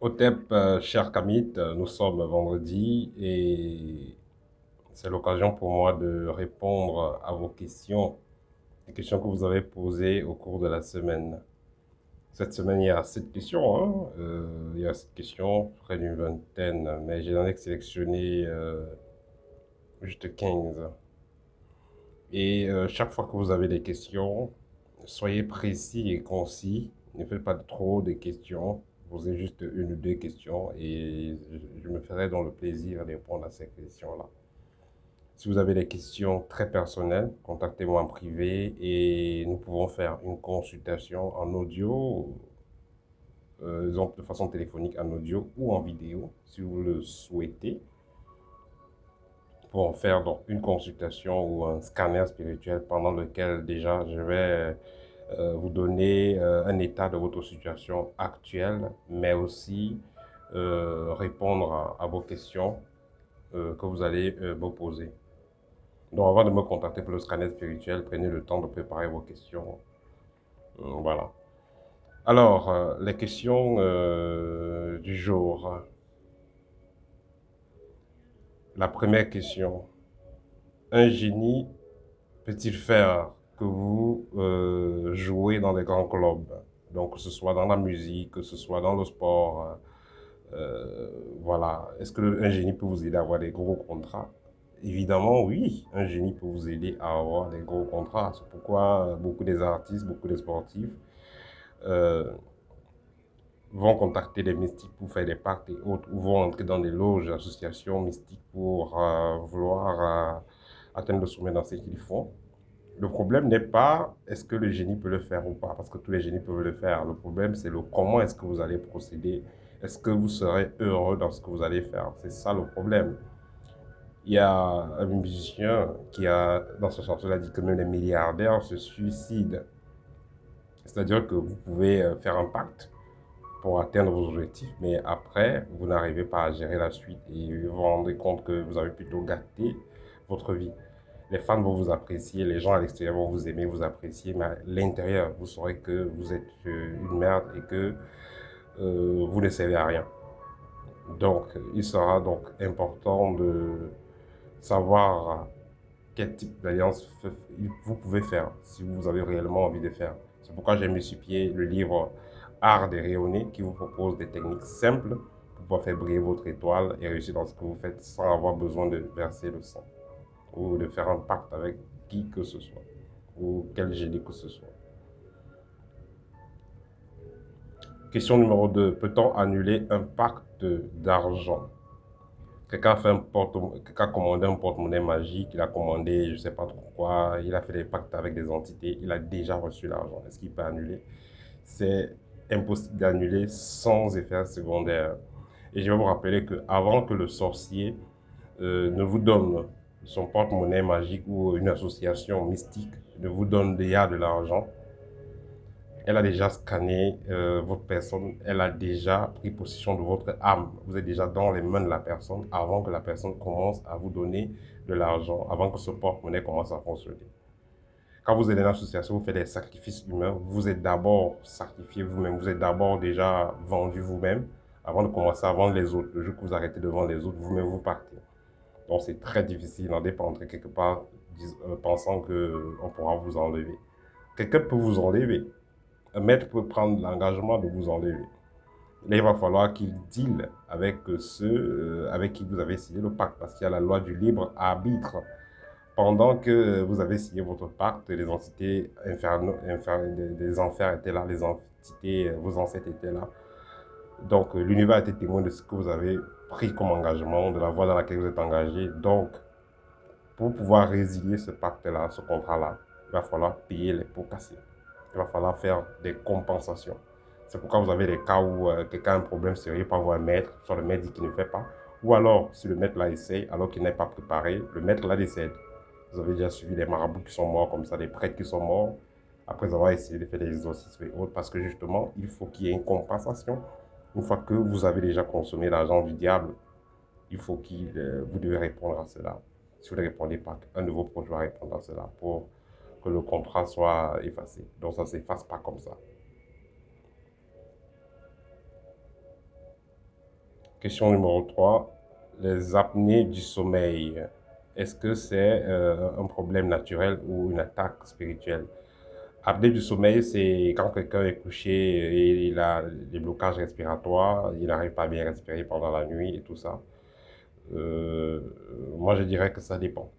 Otep, cher Kamit, nous sommes vendredi et c'est l'occasion pour moi de répondre à vos questions, les questions que vous avez posées au cours de la semaine. Cette semaine, il y a 7 questions, hein. Il y a 7 questions, près d'une vingtaine, mais j'en ai sélectionné juste 15. Et chaque fois que vous avez des questions, soyez précis et concis. Ne faites pas trop de questions. Posez juste une ou deux questions et je me ferai dans le plaisir de répondre à ces questions-là. Si vous avez des questions très personnelles, contactez-moi en privé et nous pouvons faire une consultation en audio, disons de façon téléphonique en audio ou en vidéo, si vous le souhaitez, pour en faire donc une consultation ou un scanner spirituel pendant lequel déjà je vais vous donner un état de votre situation actuelle, mais aussi répondre à vos questions que vous allez me poser. Donc avant de me contacter pour le scanner spirituel, prenez le temps de préparer vos questions. Voilà. Alors, les questions du jour. La première question. Un génie peut-il faire que vous jouez dans des grands clubs? Donc, que ce soit dans la musique, que ce soit dans le sport, voilà. Est-ce qu'un génie peut vous aider à avoir des gros contrats? Évidemment, oui. Un génie peut vous aider à avoir des gros contrats. C'est pourquoi beaucoup des artistes, beaucoup des sportifs euh, vont contacter des mystiques pour faire des pactes et autres, ou vont entrer dans des loges, associations mystiques pour vouloir atteindre le sommet dans ce qu'ils font. Le problème n'est pas est-ce que le génie peut le faire ou pas, parce que tous les génies peuvent le faire. Le problème, c'est le comment est-ce que vous allez procéder. Est-ce que vous serez heureux dans ce que vous allez faire? C'est ça le problème. Il y a un musicien qui a, dans ce chanson, a dit que même les milliardaires se suicident. C'est-à-dire que vous pouvez faire un pacte pour atteindre vos objectifs, mais après, vous n'arrivez pas à gérer la suite et vous vous rendez compte que vous avez plutôt gâté votre vie. Les fans vont vous apprécier, les gens à l'extérieur vont vous aimer, vous apprécier, mais à l'intérieur, vous saurez que vous êtes une merde et que vous ne servez à rien. Donc, il sera donc important de savoir quel type d'alliance vous pouvez faire si vous avez réellement envie de faire. C'est pourquoi j'ai multiplié le livre Art de rayonner qui vous propose des techniques simples pour pouvoir faire briller votre étoile et réussir dans ce que vous faites sans avoir besoin de verser le sang ou de faire un pacte avec qui que ce soit ou quel génie que ce soit. Question numéro 2. Peut-on annuler un pacte d'argent? Quelqu'un a commandé un porte-monnaie magique, il a commandé je ne sais pas trop quoi, il a fait des pactes avec des entités, il a déjà reçu l'argent. Est-ce qu'il peut annuler? C'est impossible d'annuler sans effet secondaire. Et je vais vous rappeler que avant que le sorcier ne vous donne son porte-monnaie magique ou une association mystique ne vous donne déjà de l'argent, elle a déjà scanné votre personne, elle a déjà pris possession de votre âme. Vous êtes déjà dans les mains de la personne avant que la personne commence à vous donner de l'argent, avant que ce porte-monnaie commence à fonctionner. Quand vous êtes dans l'association, vous faites des sacrifices humains, vous êtes d'abord sacrifié vous-même, vous êtes d'abord déjà vendu vous-même avant de commencer à vendre les autres. Le jour que vous arrêtez de vendre les autres, vous-même vous partez. Donc c'est très difficile d'en dépendre quelque part pensant qu'on pourra vous enlever. Quelqu'un peut vous enlever. Un maître peut prendre l'engagement de vous enlever. Là, il va falloir qu'il deal avec ceux avec qui vous avez signé le pacte, parce qu'il y a la loi du libre arbitre. Pendant que vous avez signé votre pacte, les entités des enfers étaient là, les entités, vos ancêtres étaient là. Donc, l'univers a été témoin de ce que vous avez pris comme engagement, de la voie dans laquelle vous êtes engagé. Donc, pour pouvoir résilier ce pacte-là, ce contrat-là, il va falloir payer les pots cassés. Il va falloir faire des compensations. C'est pourquoi vous avez des cas où quelqu'un a un problème sérieux, pas voir un maître, soit le maître dit qu'il ne fait pas. Ou alors, si le maître là essaye, alors qu'il n'est pas préparé, le maître là décède. Vous avez déjà suivi des marabouts qui sont morts comme ça, des prêtres qui sont morts, après avoir essayé de faire des exorcismes et autres, parce que justement, il faut qu'il y ait une compensation. Une fois que vous avez déjà consommé l'argent du diable, il faut vous devez répondre à cela. Si vous ne répondez pas, un de vos proches va répondre à cela pour que le contrat soit effacé. Donc ça ne s'efface pas comme ça. Question numéro 3. Les apnées du sommeil. Est-ce que c'est un problème naturel ou une attaque spirituelle? Apnée du sommeil, c'est quand quelqu'un est couché et il a des blocages respiratoires, il n'arrive pas à bien respirer pendant la nuit et tout ça. Euh, Moi, je dirais que ça dépend.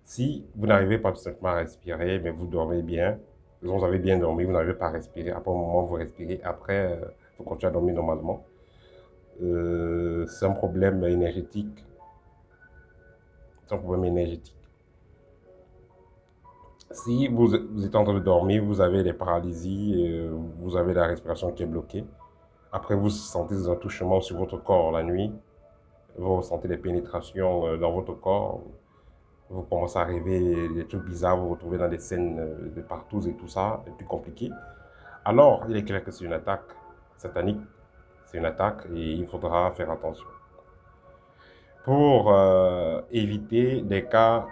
Si vous n'arrivez pas tout simplement à respirer, mais vous dormez bien, vous avez bien dormi, vous n'arrivez pas à respirer, après un moment, vous respirez, après, vous continuez à dormir normalement. C'est un problème énergétique. C'est un problème énergétique. Si vous êtes en train de dormir, vous avez des paralysies, vous avez la respiration qui est bloquée. Après, vous sentez un touchement sur votre corps la nuit. Vous ressentez des pénétrations dans votre corps. Vous commencez à rêver des trucs bizarres, vous vous retrouvez dans des scènes de partout et tout ça, des trucs compliqués. Alors, il est clair que c'est une attaque satanique. C'est une attaque et il faudra faire attention. Pour éviter des cas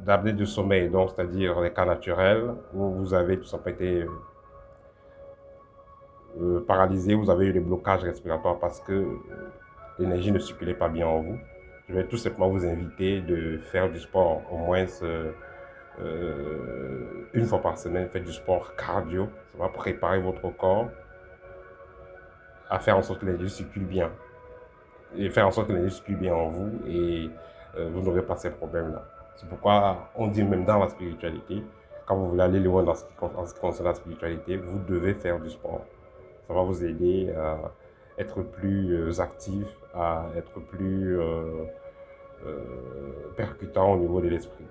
d'apnée du sommeil, donc c'est-à-dire des cas naturels où vous avez tout simplement été paralysé, vous avez eu des blocages respiratoires parce que l'énergie ne circulait pas bien en vous. Je vais tout simplement vous inviter de faire du sport au moins une fois par semaine. Faites du sport cardio, ça va préparer votre corps à faire en sorte que l'énergie circule bien et faire en sorte que l'énergie circule bien en vous et vous n'aurez pas ces problèmes-là. C'est pourquoi on dit même dans la spiritualité, quand vous voulez aller loin en ce qui concerne la spiritualité, vous devez faire du sport. Ça va vous aider à être plus actif, à être plus percutant au niveau de l'esprit.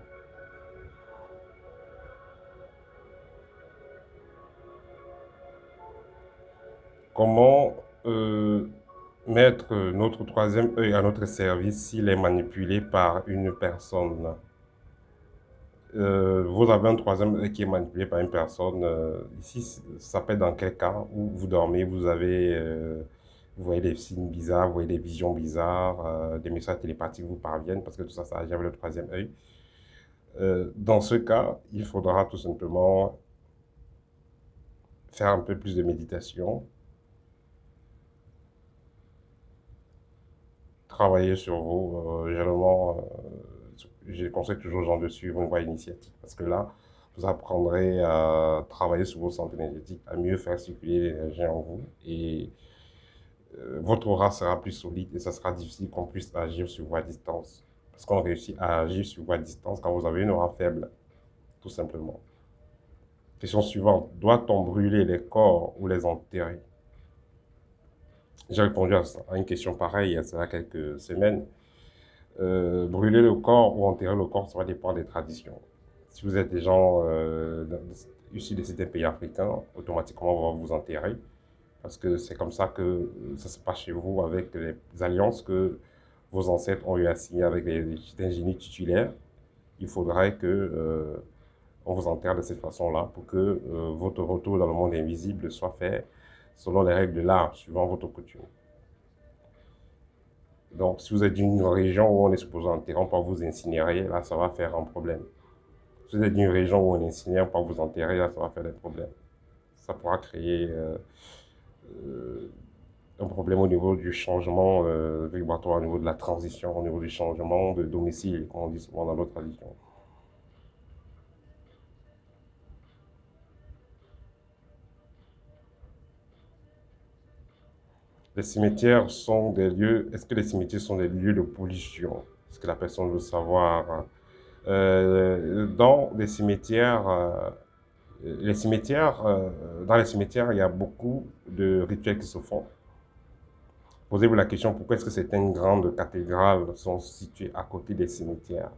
Comment mettre notre troisième œil à notre service s'il est manipulé par une personne? Vous avez un troisième œil qui est manipulé par une personne. Ici, ça peut être dans quel cas où vous dormez, vous voyez des signes bizarres, vous voyez des visions bizarres, des messages télépathiques vous parviennent, parce que tout ça, ça agit avec le troisième œil. Dans ce cas, il faudra tout simplement faire un peu plus de méditation, travailler sur vous. Généralement, je conseille toujours aux gens de suivre une voie initiatique parce que là, vous apprendrez à travailler sur votre santé énergétique, à mieux faire circuler l'énergie en vous et votre aura sera plus solide et ça sera difficile qu'on puisse agir sur vous à distance. Parce qu'on réussit à agir sur vous à distance quand vous avez une aura faible, tout simplement. Question suivante. Doit-on brûler les corps ou les enterrer? J'ai répondu à une question pareille il y a cela quelques semaines. Brûler le corps ou enterrer le corps, ça va dépendre des traditions. Si vous êtes des gens issus de certains pays africains, automatiquement, on va vous enterrer. Parce que c'est comme ça que ça se passe chez vous avec les alliances que vos ancêtres ont eu à signer avec les génies titulaires. Il faudrait que on vous enterre de cette façon-là pour que votre retour dans le monde invisible soit fait selon les règles de l'art, suivant votre coutume. Donc, si vous êtes d'une région où on est supposé enterrer, on peut vous incinérer, là, ça va faire un problème. Si vous êtes d'une région où on incinère, on peut vous enterrer, là, ça va faire des problèmes. Ça pourra créer euh, un problème au niveau du changement vibratoire, au niveau de la transition, au niveau du changement de domicile, comme on dit souvent dans notre tradition. Les cimetières sont des lieux, est-ce que les cimetières sont des lieux de pollution? Est-ce que la personne veut savoir? Dans les cimetières, dans les cimetières, il y a beaucoup de rituels qui se font. Posez-vous la question, pourquoi est-ce que certaines grandes cathédrales sont situées à côté des cimetières,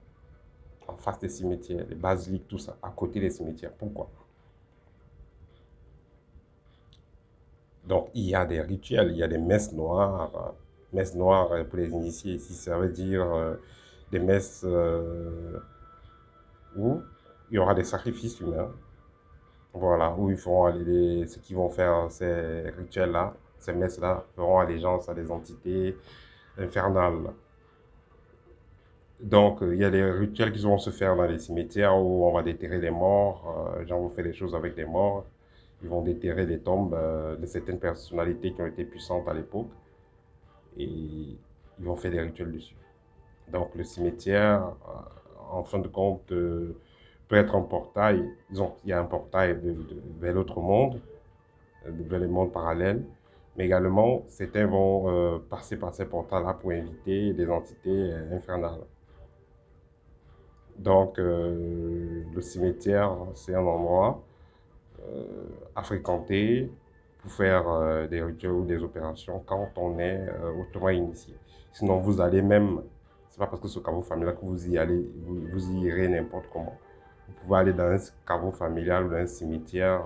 en face des cimetières, les basiliques, tout ça, à côté des cimetières? Pourquoi? Donc, il y a des rituels, il y a des messes noires. Messes noires pour les initiés ici, ça veut dire des messes où il y aura des sacrifices humains. Voilà, où ils feront aller, ceux qui vont faire ces rituels-là, ces messes-là, feront allégeance à des entités infernales. Donc, il y a des rituels qui vont se faire dans les cimetières où on va déterrer les morts. Les gens vont faire des choses avec des morts. Ils vont déterrer les tombes de certaines personnalités qui ont été puissantes à l'époque. et ils vont faire des rituels dessus. Donc le cimetière, en fin de compte, peut être un portail. Disons, il y a un portail vers l'autre monde, vers les mondes parallèles. Mais également, certains vont passer par ces portails-là pour éviter des entités infernales. Donc, le cimetière, c'est un endroit à fréquenter pour faire des rituels ou des opérations quand on est hautement initié. Sinon, vous allez même, c'est pas parce que ce caveau familial que vous y allez, vous y irez n'importe comment. Vous pouvez aller dans un caveau familial ou dans un cimetière,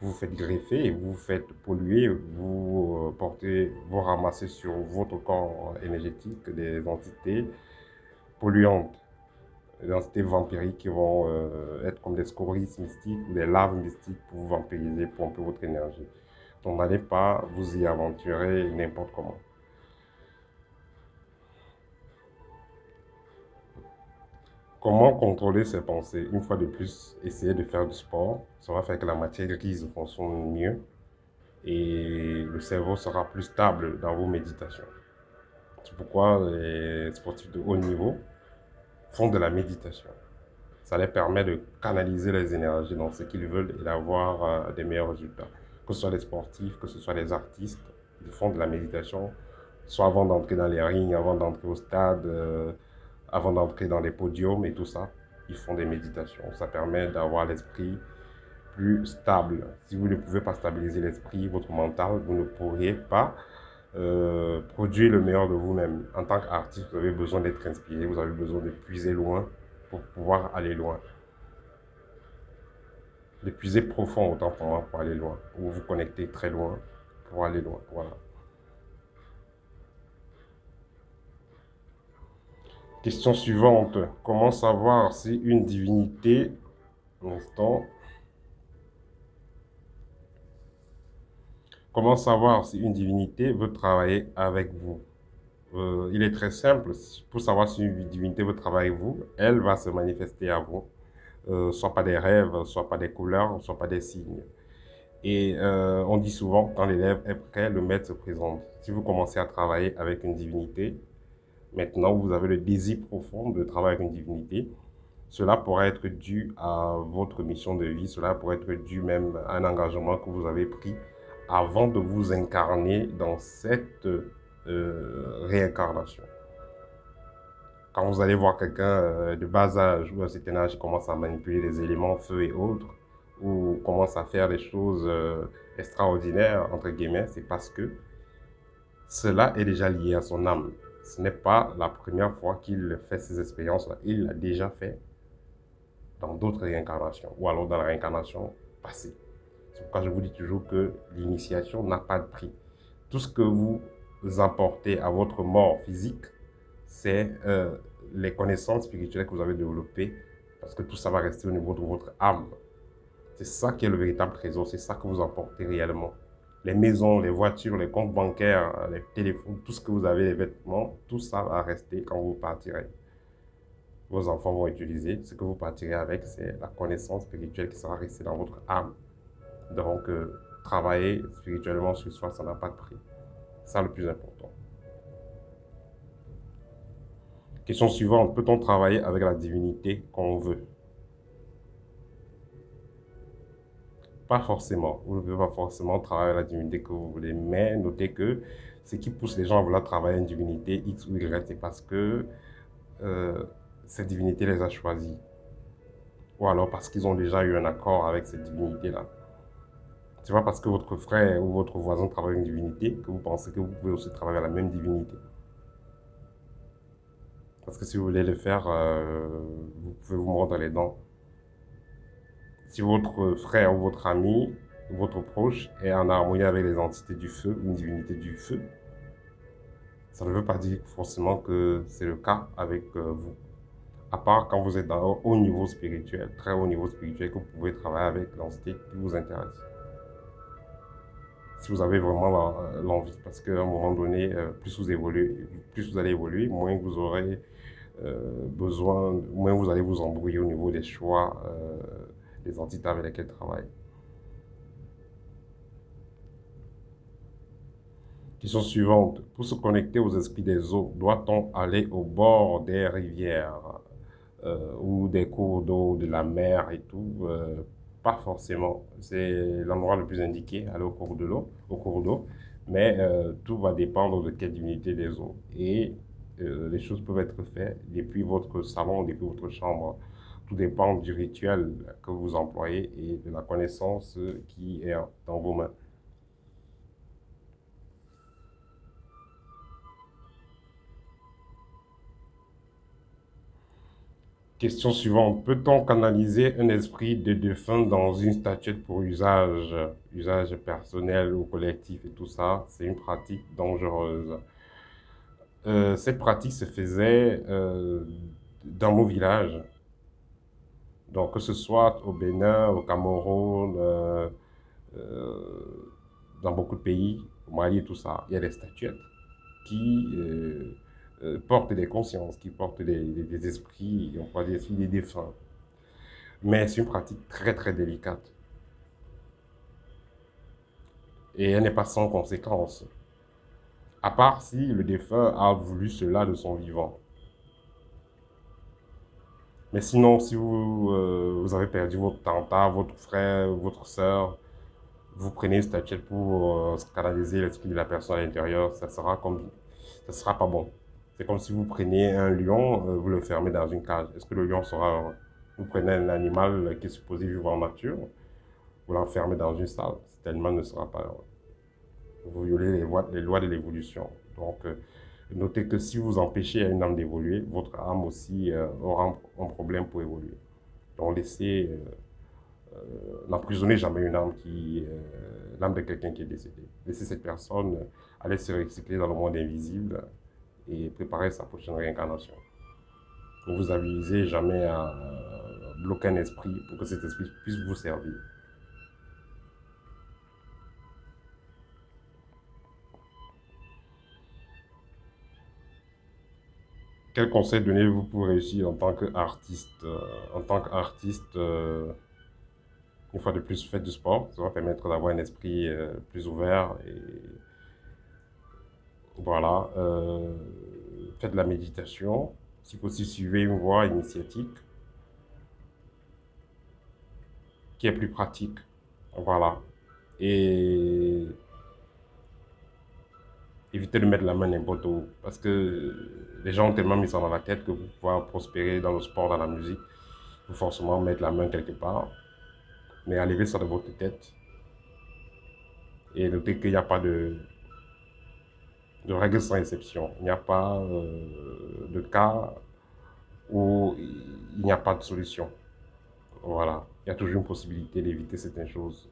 vous vous faites greffer et vous vous faites polluer, vous portez, vous ramassez sur votre corps énergétique des entités polluantes, des entités vampiriques qui vont être comme des scories mystiques ou des larves mystiques pour vous vampiriser, pomper votre énergie. Donc n'allez pas vous y aventurer n'importe comment. Comment contrôler ses pensées? Une fois de plus, essayez de faire du sport. Ça va faire que la matière grise fonctionne mieux et le cerveau sera plus stable dans vos méditations. C'est pourquoi les sportifs de haut niveau font de la méditation. Ça leur permet de canaliser les énergies dans ce qu'ils veulent et d'avoir des meilleurs résultats. Que ce soit les sportifs, que ce soit les artistes, ils font de la méditation, soit avant d'entrer dans les rings, avant d'entrer au stade, avant d'entrer dans les podiums et tout ça. Ils font des méditations. Ça permet d'avoir l'esprit plus stable. Si vous ne pouvez pas stabiliser l'esprit, votre mental, vous ne pourriez pas produire le meilleur de vous-même. En tant qu'artiste, vous avez besoin d'être inspiré, vous avez besoin de puiser loin pour pouvoir aller loin. De puiser profond autant pour moi pour aller loin, ou vous connecter très loin pour aller loin. Voilà. Question suivante. Comment savoir si une divinité, un instant, comment savoir si une divinité veut travailler avec vous? Il est très simple. Pour savoir si une divinité veut travailler avec vous, elle va se manifester à vous. Soit par des rêves, soit par des couleurs, soit par des signes. Et on dit souvent, quand l'élève est prêt, le maître se présente. Si vous commencez à travailler avec une divinité, maintenant vous avez le désir profond de travailler avec une divinité, cela pourrait être dû à votre mission de vie, cela pourrait être dû même à un engagement que vous avez pris avant de vous incarner dans cette réincarnation. Quand vous allez voir quelqu'un de bas âge ou à un certain âge qui commence à manipuler les éléments feu et autres, ou commence à faire des choses extraordinaires, entre guillemets, c'est parce que cela est déjà lié à son âme. Ce n'est pas la première fois qu'il fait ces expériences-là. Il l'a déjà fait dans d'autres réincarnations, ou alors dans la réincarnation passée. C'est pourquoi je vous dis toujours que l'initiation n'a pas de prix. Tout ce que vous apportez à votre mort physique, c'est les connaissances spirituelles que vous avez développées, parce que tout ça va rester au niveau de votre âme. C'est ça qui est le véritable trésor, c'est ça que vous apportez réellement. Les maisons, les voitures, les comptes bancaires, les téléphones, tout ce que vous avez, les vêtements, tout ça va rester quand vous partirez. Vos enfants vont utiliser. Ce que vous partirez avec, c'est la connaissance spirituelle qui sera restée dans votre âme. Donc, travailler spirituellement sur soi, ça n'a pas de prix. C'est ça le plus important. Question suivante. Peut-on travailler avec la divinité qu'on veut? Pas forcément. Vous ne pouvez pas forcément travailler avec la divinité que vous voulez, mais notez que ce qui pousse les gens à vouloir travailler une divinité X ou Y, c'est parce que euh, cette divinité les a choisis. Ou alors parce qu'ils ont déjà eu un accord avec cette divinité-là. C'est pas parce que votre frère ou votre voisin travaille une divinité que vous pensez que vous pouvez aussi travailler la même divinité. Parce que si vous voulez le faire, vous pouvez vous mordre les dents. Si votre frère ou votre ami, ou votre proche est en harmonie avec les entités du feu, une divinité du feu, ça ne veut pas dire forcément que c'est le cas avec vous. À part quand vous êtes dans un haut niveau spirituel, très haut niveau spirituel, que vous pouvez travailler avec l'entité qui vous intéresse. Si vous avez vraiment l'envie, parce qu'à un moment donné, plus vous évoluez, plus vous allez évoluer, moins vous aurez besoin, moins vous allez vous embrouiller au niveau des choix des entités avec lesquelles travailler. Question suivante. Pour se connecter aux esprits des eaux, doit-on aller au bord des rivières ou des cours d'eau, de la mer et tout? Pas forcément. C'est l'endroit le plus indiqué, aller au cours de l'eau, au cours d'eau. Mais tout va dépendre de quelle divinité des eaux. Et les choses peuvent être faites depuis votre salon, depuis votre chambre. Tout dépend du rituel que vous employez et de la connaissance qui est dans vos mains. Question suivante. Peut-on canaliser un esprit de défunt dans une statuette pour usage personnel ou collectif et tout ça? C'est une pratique dangereuse. Cette pratique se faisait dans mon village. Donc, que ce soit au Bénin, au Cameroun, euh, dans beaucoup de pays, au Mali et tout ça, il y a des statuettes qui portent des consciences, qui portent des esprits, on pourrait dire des défunts. Mais c'est une pratique très très délicate et elle n'est pas sans conséquence. À part si le défunt a voulu cela de son vivant. Mais sinon, si vous avez perdu votre tante, votre frère, votre soeur, vous prenez une statuette pour canaliser l'esprit de la personne à l'intérieur, ça sera pas bon. C'est comme si vous preniez un lion, vous le fermez dans une cage. Est-ce que le lion sera heureux? Vous prenez un animal qui est supposé vivre en nature, vous l'enfermez dans une salle, cet animal ne sera pas heureux. Vous violez les lois de l'évolution. Donc, notez que si vous empêchez à une âme d'évoluer, votre âme aussi aura un problème pour évoluer. Donc, n'emprisonnez jamais une âme l'âme de quelqu'un qui est décédé. Laissez cette personne aller se recycler dans le monde invisible et préparer sa prochaine réincarnation. Ne vous avisez jamais à bloquer un esprit pour que cet esprit puisse vous servir. Quel conseil donnez-vous pour réussir en tant qu'artiste? En tant qu'artiste, une fois de plus, faites du sport. Ça va permettre d'avoir un esprit plus ouvert. Et voilà. Faites de la méditation. Si possible, suivez une voie initiatique qui est plus pratique. Voilà. Et évitez de mettre la main n'importe où. Parce que les gens ont tellement mis ça dans la tête que pour pouvoir prospérer dans le sport, dans la musique, il faut forcément mettre la main quelque part. Mais enlevez ça de votre tête et notez qu'il n'y a pas de règles sans exception. Il n'y a pas de cas où il n'y a pas de solution. Voilà. Il y a toujours une possibilité d'éviter certaines choses.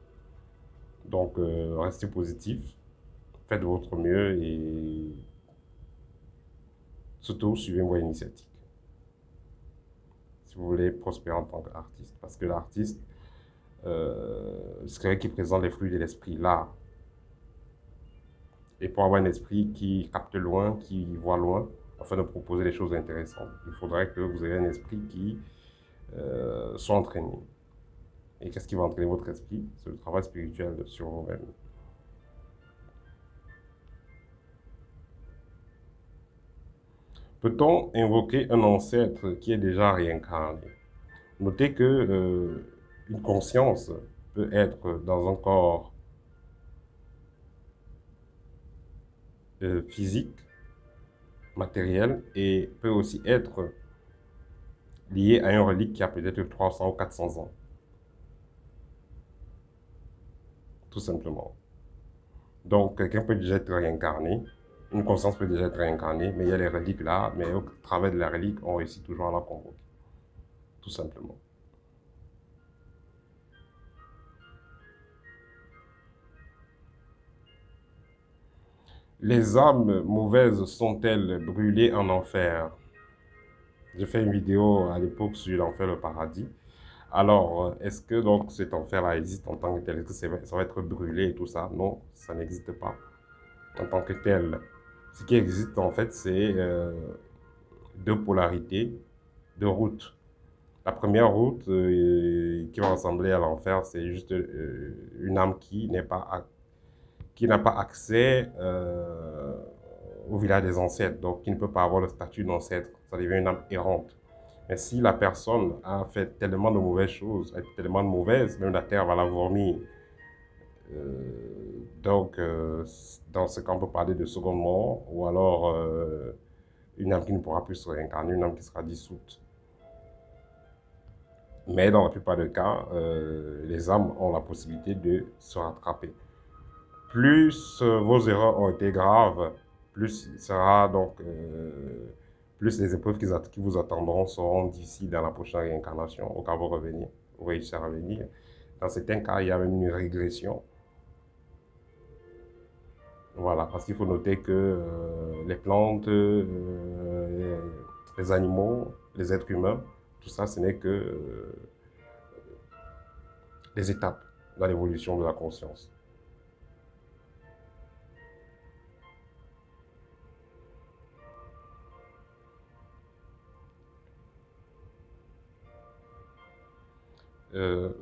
Donc, restez positif, faites de votre mieux et surtout suivez une voie initiatique. Si vous voulez prospérer en tant qu'artiste. Parce que l'artiste, c'est quelqu'un qui présente les fruits de l'esprit, l'art. Et pour avoir un esprit qui capte loin, qui voit loin, afin de proposer des choses intéressantes, il faudrait que vous ayez un esprit qui soit entraîné. Et qu'est-ce qui va entraîner votre esprit? C'est le travail spirituel sur vous-même. Peut-on invoquer un ancêtre qui est déjà réincarné? Notez que une conscience peut être dans un corps physique, matériel, et peut aussi être lié à un relique qui a peut-être 300 ou 400 ans. Tout simplement. Donc, quelqu'un peut déjà être réincarné, une conscience peut déjà être réincarnée, mais il y a les reliques là, mais au travers de la relique, on réussit toujours à la convoquer. Tout simplement. Les âmes mauvaises sont-elles brûlées en enfer? J'ai fait une vidéo à l'époque sur l'enfer, le paradis. Alors, est-ce que donc cet enfer-là existe en tant que tel? Est-ce que ça va être brûlé et tout ça? Non, ça n'existe pas en tant que tel. Ce qui existe en fait, c'est deux polarités, deux routes. La première route qui va ressembler à l'enfer, c'est juste une âme qui qui n'a pas accès au village des ancêtres, donc qui ne peut pas avoir le statut d'ancêtre. Ça devient une âme errante. Mais si la personne a fait tellement de mauvaises choses, tellement de mauvaises, même la terre va la vomir. Dans ce cas, on peut parler de seconde mort, ou alors une âme qui ne pourra plus se réincarner, une âme qui sera dissoute. Mais dans la plupart des cas, les âmes ont la possibilité de se rattraper. Plus vos erreurs ont été graves, plus il sera donc plus les épreuves qui vous attendront seront d'ici dans la prochaine réincarnation, au cas où vous réussissez à revenir. Dans certains cas, il y a même une régression. Voilà, parce qu'il faut noter que les plantes, les animaux, les êtres humains, tout ça, ce n'est que des étapes dans l'évolution de la conscience.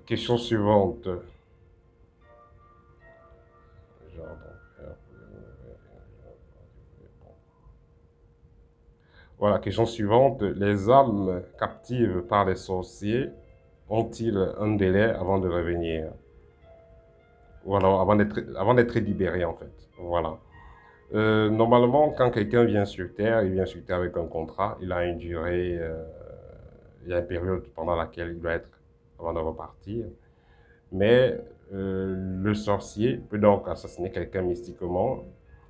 Question suivante. Voilà, question suivante. Les âmes captives par les sorciers ont-ils un délai avant de revenir? Voilà, avant d'être libéré en fait. Voilà. Normalement, quand quelqu'un vient sur Terre, il vient sur Terre avec un contrat, il a une durée, il y a une période pendant laquelle il doit être avant de repartir. Mais le sorcier peut donc assassiner quelqu'un mystiquement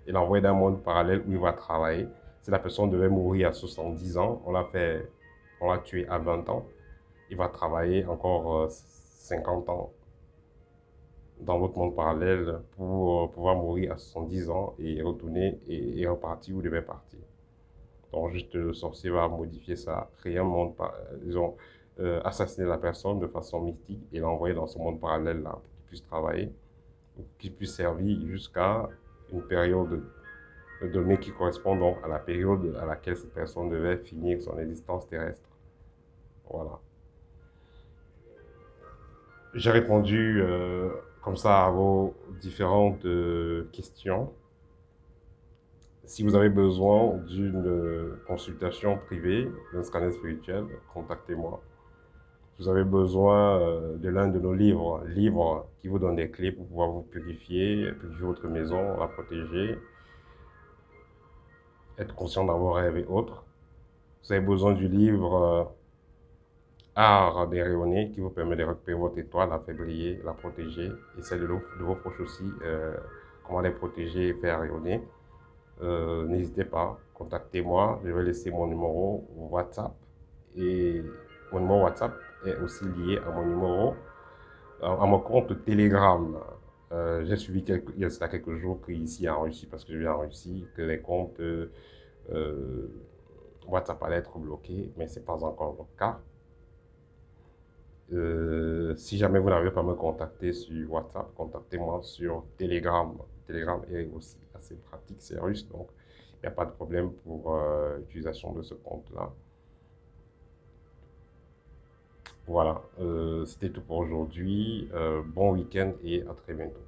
et l'envoyer dans un monde parallèle où il va travailler. Si la personne devait mourir à 70 ans, on l'a tué à 20 ans, il va travailler encore 50 ans dans votre monde parallèle pour pouvoir mourir à 70 ans et retourner et repartir où il devait partir. Donc juste le sorcier va modifier ça, créer un monde, disons, assassiner la personne de façon mystique et l'envoyer dans ce monde parallèle là pour qu'il puisse travailler, pour qu'il puisse servir jusqu'à une période donnée qui correspond donc à la période à laquelle cette personne devait finir son existence terrestre. Voilà. J'ai répondu comme ça à vos différentes questions. Si vous avez besoin d'une consultation privée, d'un scanner spirituel, contactez-moi. Si vous avez besoin de l'un de nos livres qui vous donnent des clés pour pouvoir vous purifier votre maison, la protéger, être conscient dans vos rêves et autres. Vous avez besoin du livre Art des rayonnés qui vous permet de récupérer votre étoile, la faire briller, la protéger, et celle de vos proches aussi, comment les protéger et faire rayonner. N'hésitez pas, contactez-moi, je vais laisser mon numéro WhatsApp et mon numéro WhatsApp est aussi lié à mon numéro, à mon compte Telegram. J'ai suivi il y a quelques jours qu'ici en Russie, parce que je viens en Russie, que les comptes WhatsApp allaient être bloqués, mais ce n'est pas encore le cas. Si jamais vous n'avez pas me contacter sur WhatsApp, contactez-moi sur Telegram. Telegram est aussi assez pratique, c'est russe, donc il n'y a pas de problème pour l'utilisation de ce compte-là. Voilà, c'était tout pour aujourd'hui. Bon week-end et à très bientôt.